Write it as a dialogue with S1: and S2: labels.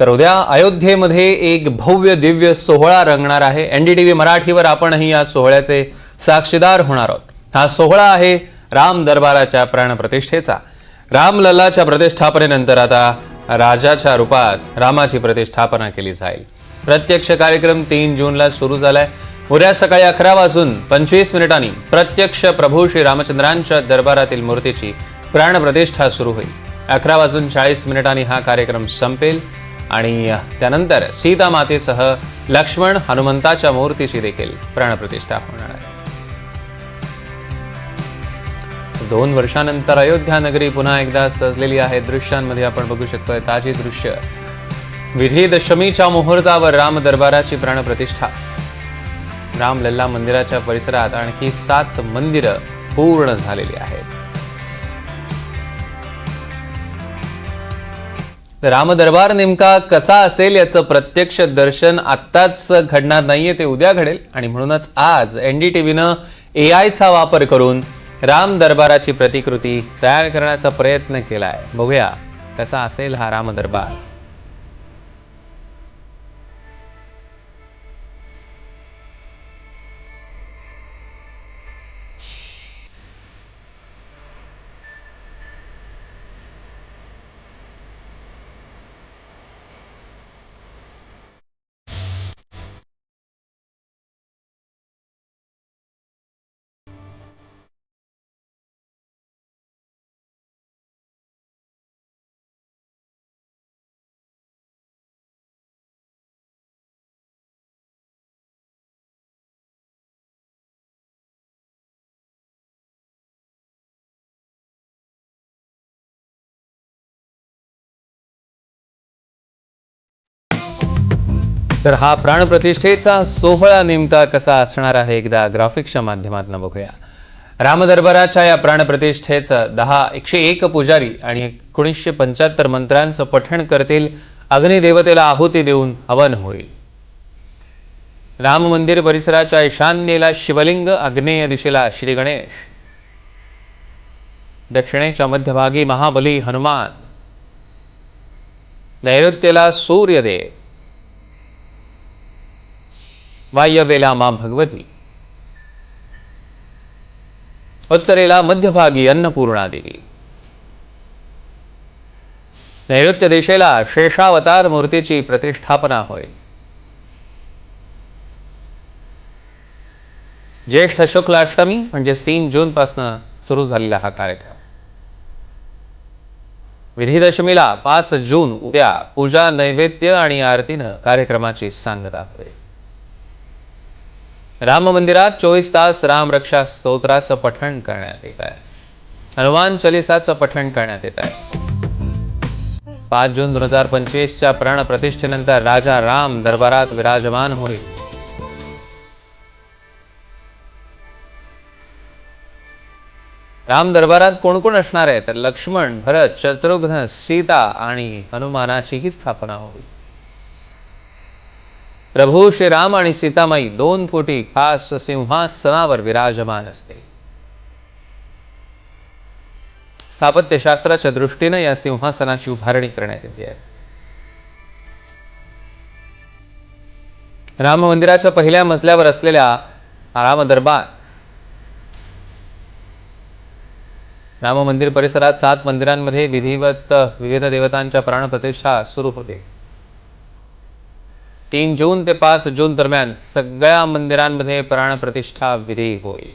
S1: तर उद्या अयोध्येमध्ये एक भव्य दिव्य सोहळा रंगणार आहे। एनडीटीव्ही मराठीवर आपणही या सोहळ्याचे साक्षीदार होणार आहोत। हा सोहळा आहे राम दरबाराच्या प्राणप्रतिष्ठेचा। रामलल्लाच्या प्रतिष्ठापनेनंतर आता राजाच्या रूपात रामाची प्रतिष्ठापना केली जाईल। प्रत्यक्ष कार्यक्रम 3 जूनला सुरू झालाय। उद्या सकाळी 11:25 प्रत्यक्ष प्रभू श्री रामचंद्रांच्या दरबारातील मूर्तीची प्राणप्रतिष्ठा सुरू होईल। 11:40 हा कार्यक्रम संपेल आणि त्यानंतर सीता मातेसह लक्ष्मण हनुमंताच्या मूर्तीची देखील प्राणप्रतिष्ठा होणार आहे। 2 वर्षांनंतर अयोध्या नगरी पुन्हा एकदा सजलेली आहे। दृश्यांमध्ये आपण बघू शकतोय ताजी दृश्य। विजयादशमीच्या मुहूर्तावर राम दरबाराची प्राणप्रतिष्ठा। रामलल्ला मंदिराच्या परिसरात आणखी 7 मंदिरं पूर्ण झालेली आहेत। राम दरबार नेमका कसा असेल याचं प्रत्यक्ष दर्शन आत्ताच घडणार नाहीये, ते उद्या घडेल आणि म्हणूनच आज एनडीटीव्हीनं एआयचा वापर करून राम दरबाराची प्रतिकृती तयार करण्याचा प्रयत्न केलाय। बघूया कसा असेल हा राम दरबार। तर हा प्राणप्रतिष्ठेचा सोहळा नेमका कसा असणार आहे एकदा ग्राफिक्सच्या माध्यमातून बघूया। राम दरबाराच्या या प्राणप्रतिष्ठेचं 101 पुजारी आणि 1975 मंत्रांचं पठण करतील। अग्निदेवतेला आहुती देऊन हवन होईल। राम मंदिर परिसराच्या ईशान्येला शिवलिंग, आग्नेय दिशेला श्री गणेश, दक्षिणेच्या मध्यभागी महाबली हनुमान, नैऋत्येला सूर्यदेव, वायव्येला मां भगवती, उत्तरेला मध्यभागी अन्नपूर्णा देवी, नैऋत्य दिशेला शेषावतार मूर्तीची प्रतिष्ठापना होईल। ज्येष्ठ शुक्ल अष्टमी म्हणजे 3 जून पासून सुरू झालेला हा कार्यक्रम विजयादशमीला 5 जून उद्या पूजा, नैवेद्य आणि आरतीनं कार्यक्रमाची सांगता होईल। राम मंदिरात 24 तास राम रक्षा स्तोत्राचं पठण करण्यात येत आहे। हनुमान चालीसाचं पठण करण्यात येत आहे। 5 जून 2025च्या प्राणप्रतिष्ठेनंतर राजा राम दरबारात विराजमान होईल। राम दरबारात कोण कोण असणार आहे तर लक्ष्मण, भरत, शत्रुघ्न, सीता आणि हनुमानाचीही स्थापना होईल। प्रभू श्री राम आणि सीतामाई 2 फुटी खास सिंहासनावर विराजमान असते। स्थापत्यशास्त्राच्या दृष्टीने या सिंहासनाची उभारणी करण्यात येते आहे। राम मंदिराच्या पहिल्या मजल्यावर असलेल्या राम दरबार राम मंदिर परिसरात 7 मंदिरांमध्ये विधिवत विविध देवतांच्या प्राणप्रतिष्ठा सुरू होते। 3 जून ते 5 जून दरम्यान सगळ्या मंदिरांमध्ये प्राणप्रतिष्ठा विधी होईल।